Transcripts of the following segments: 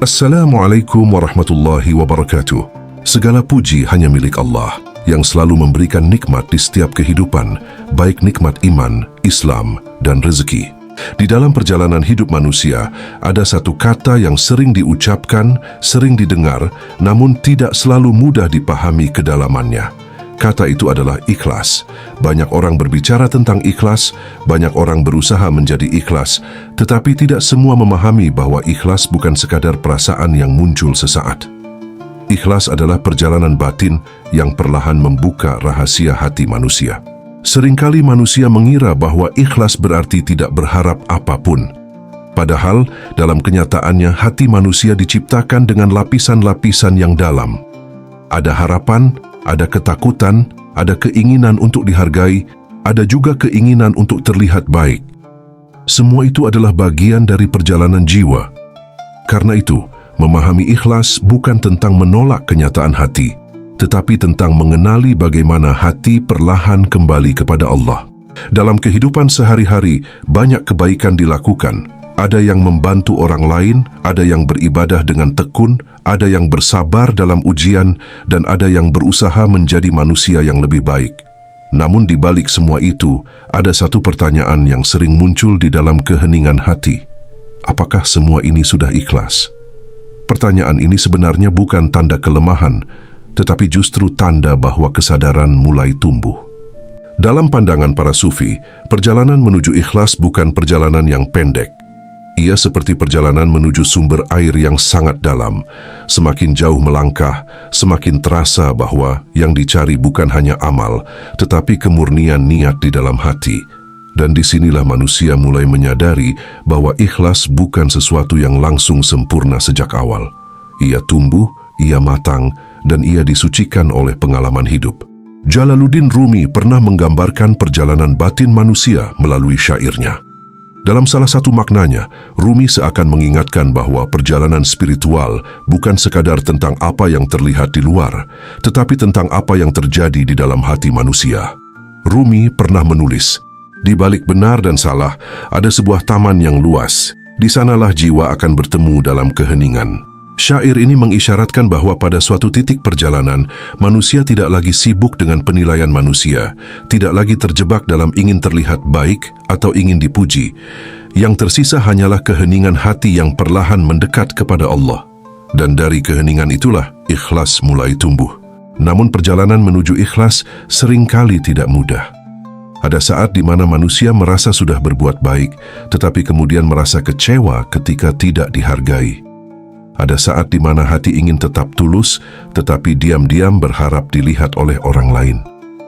Assalamualaikum warahmatullahi wabarakatuh. Segala puji hanya milik Allah yang selalu memberikan nikmat di setiap kehidupan, baik nikmat iman, Islam, dan rezeki. Di dalam perjalanan hidup manusia, ada satu kata yang sering diucapkan, sering didengar, namun tidak selalu mudah dipahami kedalamannya. Kata itu adalah ikhlas. Banyak orang berbicara tentang ikhlas, banyak orang berusaha menjadi ikhlas, tetapi tidak semua memahami bahwa ikhlas bukan sekadar perasaan yang muncul sesaat. Ikhlas adalah perjalanan batin yang perlahan membuka rahasia hati manusia. Seringkali manusia mengira bahwa ikhlas berarti tidak berharap apapun. Padahal, dalam kenyataannya hati manusia diciptakan dengan lapisan-lapisan yang dalam. Ada harapan, ada ketakutan, ada keinginan untuk dihargai, ada juga keinginan untuk terlihat baik. Semua itu adalah bagian dari perjalanan jiwa. Karena itu, memahami ikhlas bukan tentang menolak kenyataan hati, tetapi tentang mengenali bagaimana hati perlahan kembali kepada Allah. Dalam kehidupan sehari-hari, banyak kebaikan dilakukan. Ada yang membantu orang lain, ada yang beribadah dengan tekun, ada yang bersabar dalam ujian, dan ada yang berusaha menjadi manusia yang lebih baik. Namun di balik semua itu, ada satu pertanyaan yang sering muncul di dalam keheningan hati. Apakah semua ini sudah ikhlas? Pertanyaan ini sebenarnya bukan tanda kelemahan, tetapi justru tanda bahwa kesadaran mulai tumbuh. Dalam pandangan para sufi, perjalanan menuju ikhlas bukan perjalanan yang pendek. Ia seperti perjalanan menuju sumber air yang sangat dalam. Semakin jauh melangkah, semakin terasa bahwa yang dicari bukan hanya amal, tetapi kemurnian niat di dalam hati. Dan disinilah manusia mulai menyadari bahwa ikhlas bukan sesuatu yang langsung sempurna sejak awal. Ia tumbuh, ia matang, dan ia disucikan oleh pengalaman hidup. Jalaluddin Rumi pernah menggambarkan perjalanan batin manusia melalui syairnya. Dalam salah satu maknanya, Rumi seakan mengingatkan bahwa perjalanan spiritual bukan sekadar tentang apa yang terlihat di luar, tetapi tentang apa yang terjadi di dalam hati manusia. Rumi pernah menulis, "Di balik benar dan salah, ada sebuah taman yang luas. Di sanalah jiwa akan bertemu dalam keheningan." Syair ini mengisyaratkan bahwa pada suatu titik perjalanan, manusia tidak lagi sibuk dengan penilaian manusia, tidak lagi terjebak dalam ingin terlihat baik atau ingin dipuji. Yang tersisa hanyalah keheningan hati yang perlahan mendekat kepada Allah. Dan dari keheningan itulah ikhlas mulai tumbuh. Namun perjalanan menuju ikhlas seringkali tidak mudah. Ada saat di mana manusia merasa sudah berbuat baik, tetapi kemudian merasa kecewa ketika tidak dihargai. Ada saat di mana hati ingin tetap tulus, tetapi diam-diam berharap dilihat oleh orang lain.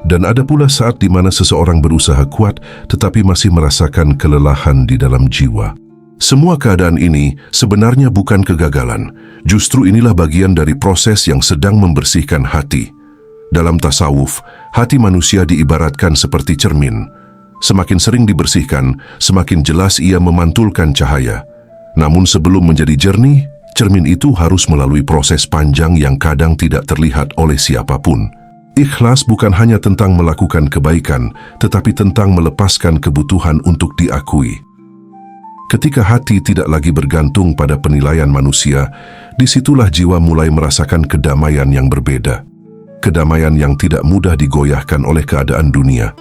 Dan ada pula saat di mana seseorang berusaha kuat, tetapi masih merasakan kelelahan di dalam jiwa. Semua keadaan ini sebenarnya bukan kegagalan. Justru inilah bagian dari proses yang sedang membersihkan hati. Dalam tasawuf, hati manusia diibaratkan seperti cermin. Semakin sering dibersihkan, semakin jelas ia memantulkan cahaya. Namun sebelum menjadi jernih, cermin itu harus melalui proses panjang yang kadang tidak terlihat oleh siapapun. Ikhlas bukan hanya tentang melakukan kebaikan, tetapi tentang melepaskan kebutuhan untuk diakui. Ketika hati tidak lagi bergantung pada penilaian manusia, disitulah jiwa mulai merasakan kedamaian yang berbeda. Kedamaian yang tidak mudah digoyahkan oleh keadaan dunia.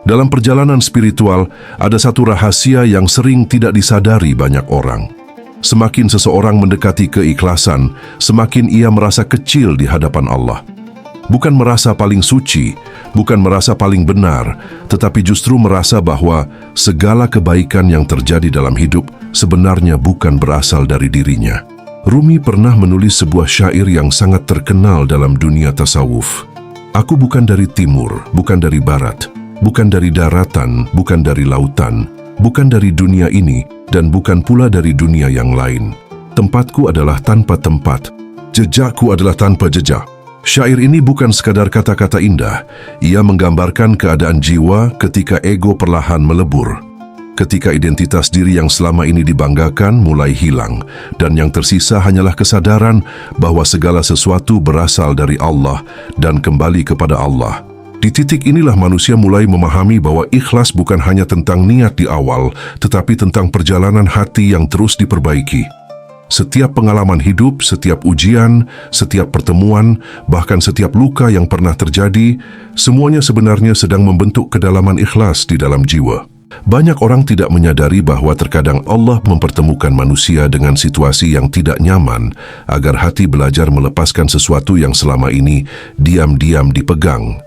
Dalam perjalanan spiritual, ada satu rahasia yang sering tidak disadari banyak orang. Semakin seseorang mendekati keikhlasan, semakin ia merasa kecil di hadapan Allah. Bukan merasa paling suci, bukan merasa paling benar, tetapi justru merasa bahwa segala kebaikan yang terjadi dalam hidup sebenarnya bukan berasal dari dirinya. Rumi pernah menulis sebuah syair yang sangat terkenal dalam dunia tasawuf. "Aku bukan dari timur, bukan dari barat, bukan dari daratan, bukan dari lautan, bukan dari dunia ini, dan bukan pula dari dunia yang lain. Tempatku adalah tanpa tempat, jejakku adalah tanpa jejak." Syair ini bukan sekadar kata-kata indah, ia menggambarkan keadaan jiwa ketika ego perlahan melebur. Ketika identitas diri yang selama ini dibanggakan mulai hilang, dan yang tersisa hanyalah kesadaran bahwa segala sesuatu berasal dari Allah dan kembali kepada Allah. Di titik inilah manusia mulai memahami bahwa ikhlas bukan hanya tentang niat di awal, tetapi tentang perjalanan hati yang terus diperbaiki. Setiap pengalaman hidup, setiap ujian, setiap pertemuan, bahkan setiap luka yang pernah terjadi, semuanya sebenarnya sedang membentuk kedalaman ikhlas di dalam jiwa. Banyak orang tidak menyadari bahwa terkadang Allah mempertemukan manusia dengan situasi yang tidak nyaman agar hati belajar melepaskan sesuatu yang selama ini diam-diam dipegang.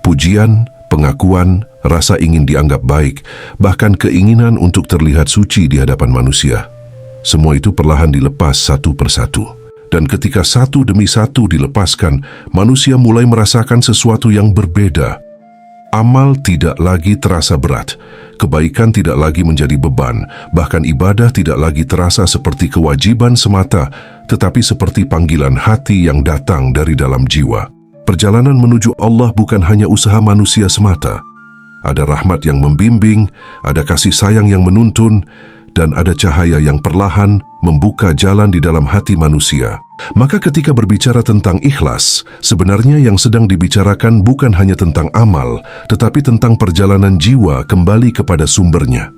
Pujian, pengakuan, rasa ingin dianggap baik, bahkan keinginan untuk terlihat suci di hadapan manusia. Semua itu perlahan dilepas satu persatu. Dan ketika satu demi satu dilepaskan, manusia mulai merasakan sesuatu yang berbeda. Amal tidak lagi terasa berat, kebaikan tidak lagi menjadi beban, bahkan ibadah tidak lagi terasa seperti kewajiban semata, tetapi seperti panggilan hati yang datang dari dalam jiwa. Perjalanan menuju Allah bukan hanya usaha manusia semata. Ada rahmat yang membimbing, ada kasih sayang yang menuntun, dan ada cahaya yang perlahan membuka jalan di dalam hati manusia. Maka ketika berbicara tentang ikhlas, sebenarnya yang sedang dibicarakan bukan hanya tentang amal, tetapi tentang perjalanan jiwa kembali kepada sumbernya.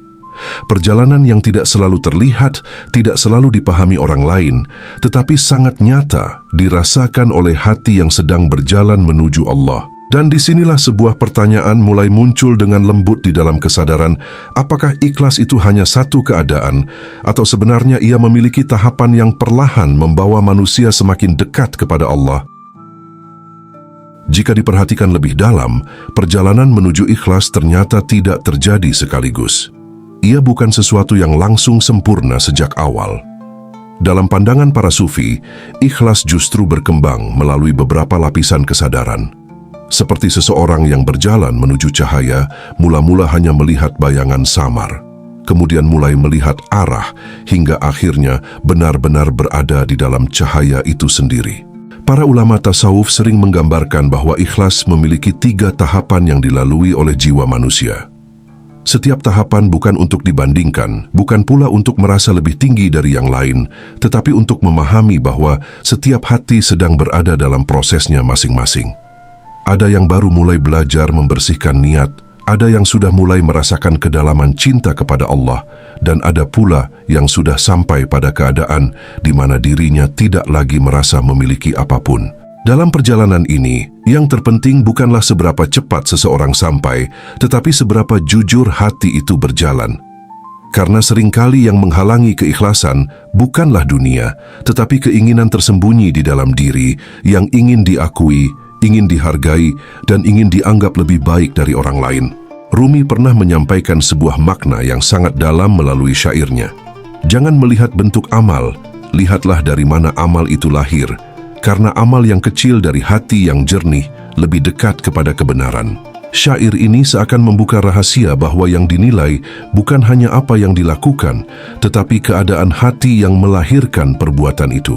Perjalanan yang tidak selalu terlihat, tidak selalu dipahami orang lain, tetapi sangat nyata dirasakan oleh hati yang sedang berjalan menuju Allah. Dan disinilah sebuah pertanyaan mulai muncul dengan lembut di dalam kesadaran, apakah ikhlas itu hanya satu keadaan, atau sebenarnya ia memiliki tahapan yang perlahan membawa manusia semakin dekat kepada Allah. Jika diperhatikan lebih dalam, perjalanan menuju ikhlas ternyata tidak terjadi sekaligus. Ia bukan sesuatu yang langsung sempurna sejak awal. Dalam pandangan para sufi, ikhlas justru berkembang melalui beberapa lapisan kesadaran. Seperti seseorang yang berjalan menuju cahaya, mula-mula hanya melihat bayangan samar, kemudian mulai melihat arah, hingga akhirnya benar-benar berada di dalam cahaya itu sendiri. Para ulama tasawuf sering menggambarkan bahwa ikhlas memiliki 3 tahapan yang dilalui oleh jiwa manusia. Setiap tahapan bukan untuk dibandingkan, bukan pula untuk merasa lebih tinggi dari yang lain, tetapi untuk memahami bahwa setiap hati sedang berada dalam prosesnya masing-masing. Ada yang baru mulai belajar membersihkan niat, ada yang sudah mulai merasakan kedalaman cinta kepada Allah, dan ada pula yang sudah sampai pada keadaan di mana dirinya tidak lagi merasa memiliki apapun. Dalam perjalanan ini, yang terpenting bukanlah seberapa cepat seseorang sampai, tetapi seberapa jujur hati itu berjalan. Karena seringkali yang menghalangi keikhlasan bukanlah dunia, tetapi keinginan tersembunyi di dalam diri yang ingin diakui, ingin dihargai, dan ingin dianggap lebih baik dari orang lain. Rumi pernah menyampaikan sebuah makna yang sangat dalam melalui syairnya. Jangan melihat bentuk amal, lihatlah dari mana amal itu lahir, karena amal yang kecil dari hati yang jernih lebih dekat kepada kebenaran. Syair ini seakan membuka rahasia bahwa yang dinilai bukan hanya apa yang dilakukan, tetapi keadaan hati yang melahirkan perbuatan itu.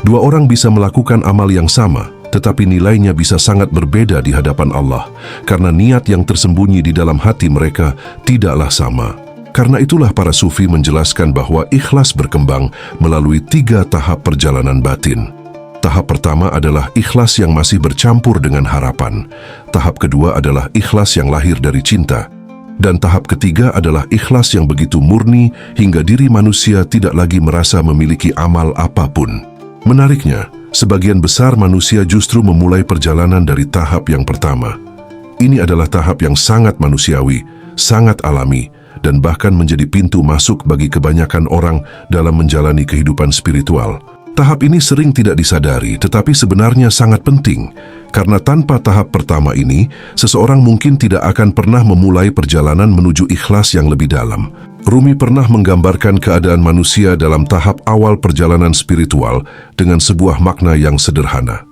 2 orang bisa melakukan amal yang sama, tetapi nilainya bisa sangat berbeda di hadapan Allah, karena niat yang tersembunyi di dalam hati mereka tidaklah sama. Karena itulah para sufi menjelaskan bahwa ikhlas berkembang melalui 3 tahap perjalanan batin. Tahap pertama adalah ikhlas yang masih bercampur dengan harapan. Tahap kedua adalah ikhlas yang lahir dari cinta. Dan tahap ketiga adalah ikhlas yang begitu murni hingga diri manusia tidak lagi merasa memiliki amal apapun. Menariknya, sebagian besar manusia justru memulai perjalanan dari tahap yang pertama. Ini adalah tahap yang sangat manusiawi, sangat alami, dan bahkan menjadi pintu masuk bagi kebanyakan orang dalam menjalani kehidupan spiritual. Tahap ini sering tidak disadari, tetapi sebenarnya sangat penting, karena tanpa tahap pertama ini, seseorang mungkin tidak akan pernah memulai perjalanan menuju ikhlas yang lebih dalam. Rumi pernah menggambarkan keadaan manusia dalam tahap awal perjalanan spiritual dengan sebuah makna yang sederhana.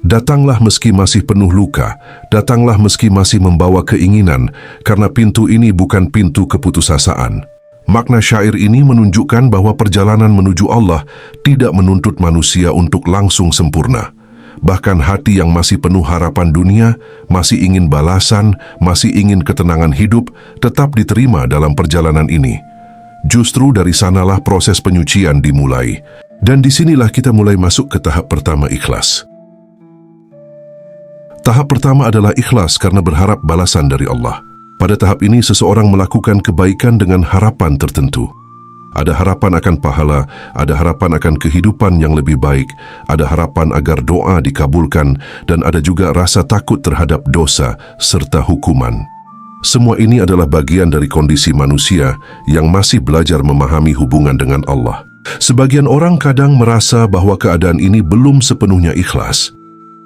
Datanglah meski masih penuh luka, datanglah meski masih membawa keinginan, karena pintu ini bukan pintu keputusasaan. Makna syair ini menunjukkan bahwa perjalanan menuju Allah tidak menuntut manusia untuk langsung sempurna. Bahkan hati yang masih penuh harapan dunia, masih ingin balasan, masih ingin ketenangan hidup, tetap diterima dalam perjalanan ini. Justru dari sanalah proses penyucian dimulai. Dan disinilah kita mulai masuk ke tahap pertama, ikhlas. Tahap pertama adalah ikhlas karena berharap balasan dari Allah. Pada tahap ini, seseorang melakukan kebaikan dengan harapan tertentu. Ada harapan akan pahala, ada harapan akan kehidupan yang lebih baik, ada harapan agar doa dikabulkan, dan ada juga rasa takut terhadap dosa serta hukuman. Semua ini adalah bagian dari kondisi manusia yang masih belajar memahami hubungan dengan Allah. Sebagian orang kadang merasa bahwa keadaan ini belum sepenuhnya ikhlas.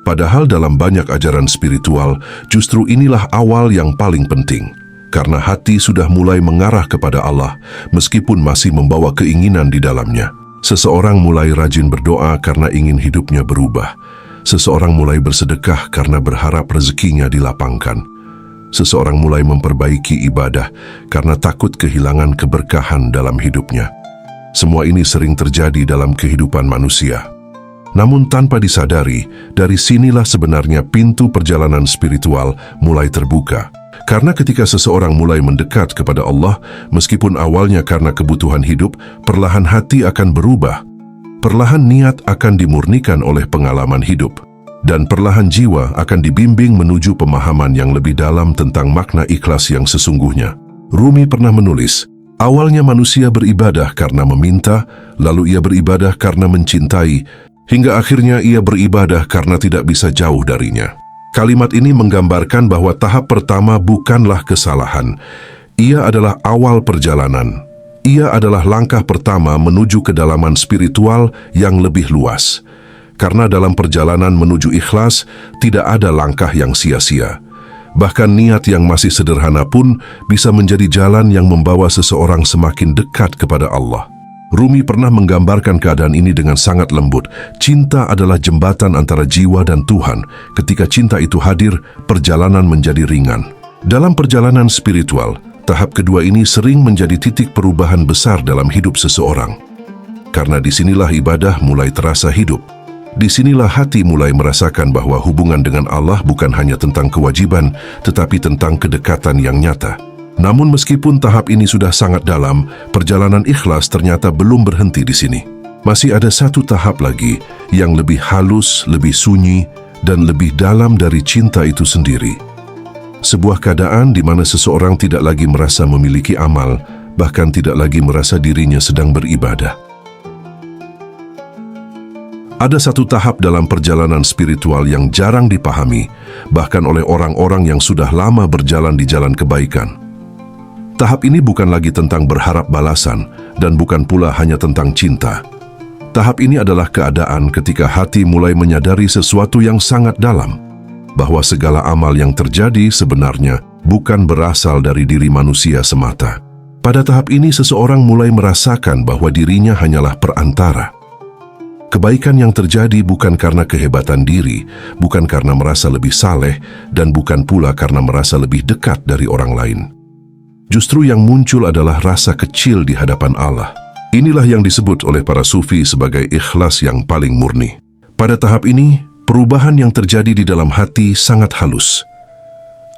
Padahal dalam banyak ajaran spiritual, justru inilah awal yang paling penting. Karena hati sudah mulai mengarah kepada Allah, meskipun masih membawa keinginan di dalamnya. Seseorang mulai rajin berdoa karena ingin hidupnya berubah. Seseorang mulai bersedekah karena berharap rezekinya dilapangkan. Seseorang mulai memperbaiki ibadah karena takut kehilangan keberkahan dalam hidupnya. Semua ini sering terjadi dalam kehidupan manusia. Namun tanpa disadari, dari sinilah sebenarnya pintu perjalanan spiritual mulai terbuka. Karena ketika seseorang mulai mendekat kepada Allah, meskipun awalnya karena kebutuhan hidup, perlahan hati akan berubah. Perlahan niat akan dimurnikan oleh pengalaman hidup. Dan perlahan jiwa akan dibimbing menuju pemahaman yang lebih dalam tentang makna ikhlas yang sesungguhnya. Rumi pernah menulis, awalnya manusia beribadah karena meminta, lalu ia beribadah karena mencintai, hingga akhirnya ia beribadah karena tidak bisa jauh darinya. Kalimat ini menggambarkan bahwa tahap pertama bukanlah kesalahan. Ia adalah awal perjalanan. Ia adalah langkah pertama menuju kedalaman spiritual yang lebih luas. Karena dalam perjalanan menuju ikhlas, tidak ada langkah yang sia-sia. Bahkan niat yang masih sederhana pun bisa menjadi jalan yang membawa seseorang semakin dekat kepada Allah. Rumi pernah menggambarkan keadaan ini dengan sangat lembut. Cinta adalah jembatan antara jiwa dan Tuhan. Ketika cinta itu hadir, perjalanan menjadi ringan. Dalam perjalanan spiritual, tahap kedua ini sering menjadi titik perubahan besar dalam hidup seseorang. Karena disinilah ibadah mulai terasa hidup. Disinilah hati mulai merasakan bahwa hubungan dengan Allah bukan hanya tentang kewajiban, tetapi tentang kedekatan yang nyata. Namun meskipun tahap ini sudah sangat dalam, perjalanan ikhlas ternyata belum berhenti di sini. Masih ada satu tahap lagi yang lebih halus, lebih sunyi, dan lebih dalam dari cinta itu sendiri. Sebuah keadaan di mana seseorang tidak lagi merasa memiliki amal, bahkan tidak lagi merasa dirinya sedang beribadah. Ada satu tahap dalam perjalanan spiritual yang jarang dipahami, bahkan oleh orang-orang yang sudah lama berjalan di jalan kebaikan. Tahap ini bukan lagi tentang berharap balasan dan bukan pula hanya tentang cinta. Tahap ini adalah keadaan ketika hati mulai menyadari sesuatu yang sangat dalam, bahwa segala amal yang terjadi sebenarnya bukan berasal dari diri manusia semata. Pada tahap ini seseorang mulai merasakan bahwa dirinya hanyalah perantara. Kebaikan yang terjadi bukan karena kehebatan diri, bukan karena merasa lebih saleh, dan bukan pula karena merasa lebih dekat dari orang lain. Justru yang muncul adalah rasa kecil di hadapan Allah. Inilah yang disebut oleh para sufi sebagai ikhlas yang paling murni. Pada tahap ini, perubahan yang terjadi di dalam hati sangat halus.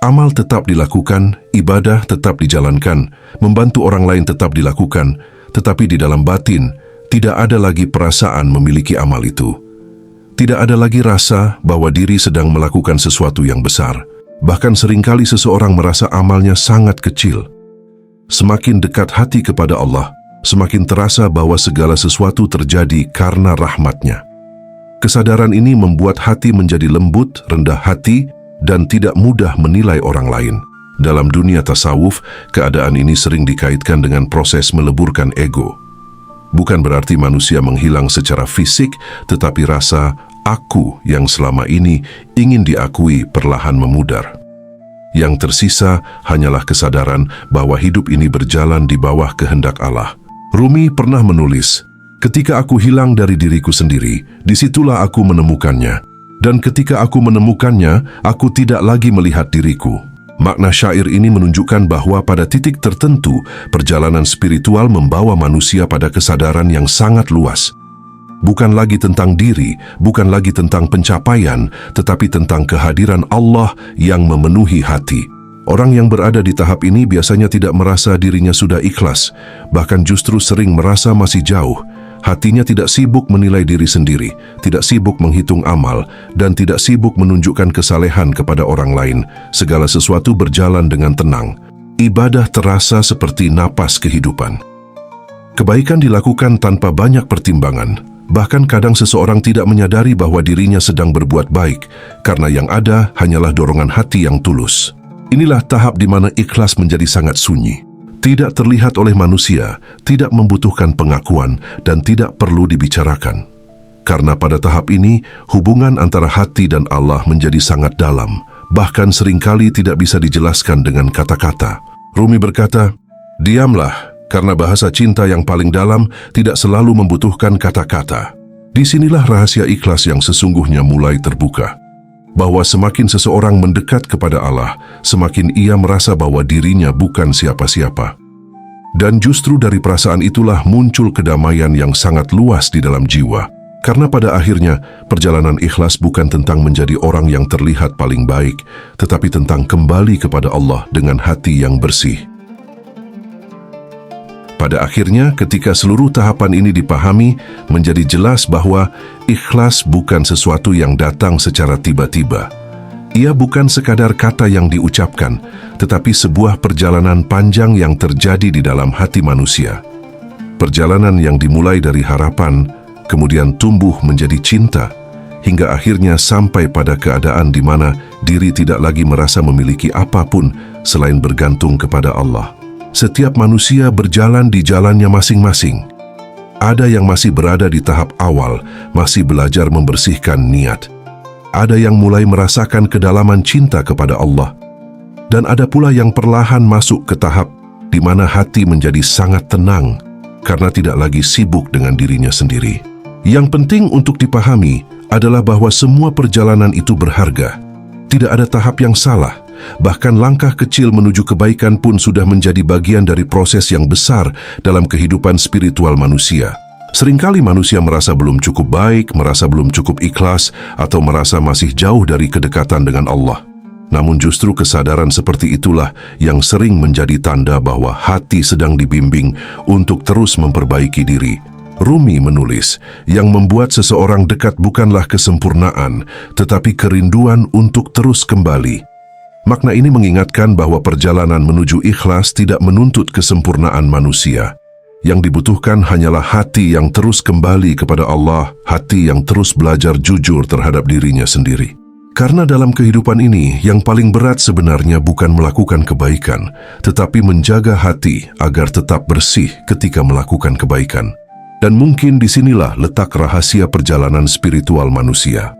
Amal tetap dilakukan, ibadah tetap dijalankan, membantu orang lain tetap dilakukan, tetapi di dalam batin, tidak ada lagi perasaan memiliki amal itu. Tidak ada lagi rasa bahwa diri sedang melakukan sesuatu yang besar. Bahkan seringkali seseorang merasa amalnya sangat kecil. Semakin dekat hati kepada Allah, semakin terasa bahwa segala sesuatu terjadi karena rahmat-Nya. Kesadaran ini membuat hati menjadi lembut, rendah hati, dan tidak mudah menilai orang lain. Dalam dunia tasawuf, keadaan ini sering dikaitkan dengan proses meleburkan ego. Bukan berarti manusia menghilang secara fisik, tetapi rasa aku yang selama ini ingin diakui perlahan memudar. Yang tersisa hanyalah kesadaran bahwa hidup ini berjalan di bawah kehendak Allah. Rumi pernah menulis, ketika aku hilang dari diriku sendiri, disitulah aku menemukannya. Dan ketika aku menemukannya, aku tidak lagi melihat diriku. Makna syair ini menunjukkan bahwa pada titik tertentu, perjalanan spiritual membawa manusia pada kesadaran yang sangat luas. Bukan lagi tentang diri, bukan lagi tentang pencapaian, tetapi tentang kehadiran Allah yang memenuhi hati. Orang yang berada di tahap ini biasanya tidak merasa dirinya sudah ikhlas, bahkan justru sering merasa masih jauh. Hatinya tidak sibuk menilai diri sendiri, tidak sibuk menghitung amal, dan tidak sibuk menunjukkan kesalehan kepada orang lain. Segala sesuatu berjalan dengan tenang. Ibadah terasa seperti napas kehidupan. Kebaikan dilakukan tanpa banyak pertimbangan. Bahkan kadang seseorang tidak menyadari bahwa dirinya sedang berbuat baik, karena yang ada hanyalah dorongan hati yang tulus. Inilah tahap di mana ikhlas menjadi sangat sunyi. Tidak terlihat oleh manusia, tidak membutuhkan pengakuan, dan tidak perlu dibicarakan. Karena pada tahap ini, hubungan antara hati dan Allah menjadi sangat dalam, bahkan seringkali tidak bisa dijelaskan dengan kata-kata. Rumi berkata, "Diamlah, karena bahasa cinta yang paling dalam tidak selalu membutuhkan kata-kata." Disinilah rahasia ikhlas yang sesungguhnya mulai terbuka. Bahwa semakin seseorang mendekat kepada Allah, semakin ia merasa bahwa dirinya bukan siapa-siapa. Dan justru dari perasaan itulah muncul kedamaian yang sangat luas di dalam jiwa. Karena pada akhirnya, perjalanan ikhlas bukan tentang menjadi orang yang terlihat paling baik, tetapi tentang kembali kepada Allah dengan hati yang bersih. Pada akhirnya, ketika seluruh tahapan ini dipahami, menjadi jelas bahwa ikhlas bukan sesuatu yang datang secara tiba-tiba. Ia bukan sekadar kata yang diucapkan, tetapi sebuah perjalanan panjang yang terjadi di dalam hati manusia. Perjalanan yang dimulai dari harapan, kemudian tumbuh menjadi cinta, hingga akhirnya sampai pada keadaan di mana diri tidak lagi merasa memiliki apapun selain bergantung kepada Allah. Setiap manusia berjalan di jalannya masing-masing. Ada yang masih berada di tahap awal, masih belajar membersihkan niat. Ada yang mulai merasakan kedalaman cinta kepada Allah. Dan ada pula yang perlahan masuk ke tahap di mana hati menjadi sangat tenang karena tidak lagi sibuk dengan dirinya sendiri. Yang penting untuk dipahami adalah bahwa semua perjalanan itu berharga. Tidak ada tahap yang salah. Bahkan langkah kecil menuju kebaikan pun sudah menjadi bagian dari proses yang besar dalam kehidupan spiritual manusia. Seringkali manusia merasa belum cukup baik, merasa belum cukup ikhlas, atau merasa masih jauh dari kedekatan dengan Allah. Namun justru kesadaran seperti itulah yang sering menjadi tanda bahwa hati sedang dibimbing untuk terus memperbaiki diri. Rumi menulis, yang membuat seseorang dekat bukanlah kesempurnaan, tetapi kerinduan untuk terus kembali. Makna ini mengingatkan bahwa perjalanan menuju ikhlas tidak menuntut kesempurnaan manusia. Yang dibutuhkan hanyalah hati yang terus kembali kepada Allah, hati yang terus belajar jujur terhadap dirinya sendiri. Karena dalam kehidupan ini, yang paling berat sebenarnya bukan melakukan kebaikan, tetapi menjaga hati agar tetap bersih ketika melakukan kebaikan. Dan mungkin disinilah letak rahasia perjalanan spiritual manusia.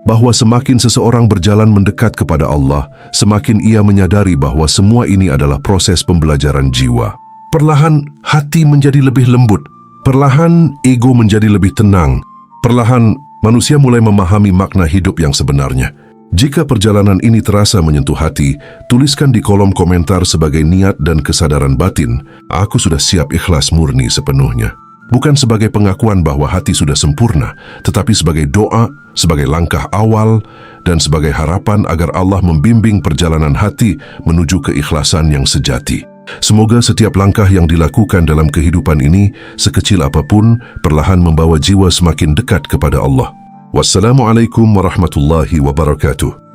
Bahwa semakin seseorang berjalan mendekat kepada Allah, semakin ia menyadari bahwa semua ini adalah proses pembelajaran jiwa. Perlahan hati menjadi lebih lembut, perlahan ego menjadi lebih tenang, perlahan manusia mulai memahami makna hidup yang sebenarnya. Jika perjalanan ini terasa menyentuh hati, tuliskan di kolom komentar sebagai niat dan kesadaran batin, aku sudah siap ikhlas murni sepenuhnya. Bukan sebagai pengakuan bahwa hati sudah sempurna, tetapi sebagai doa, sebagai langkah awal, dan sebagai harapan agar Allah membimbing perjalanan hati menuju keikhlasan yang sejati. Semoga setiap langkah yang dilakukan dalam kehidupan ini, sekecil apapun, perlahan membawa jiwa semakin dekat kepada Allah. Wassalamualaikum warahmatullahi wabarakatuh.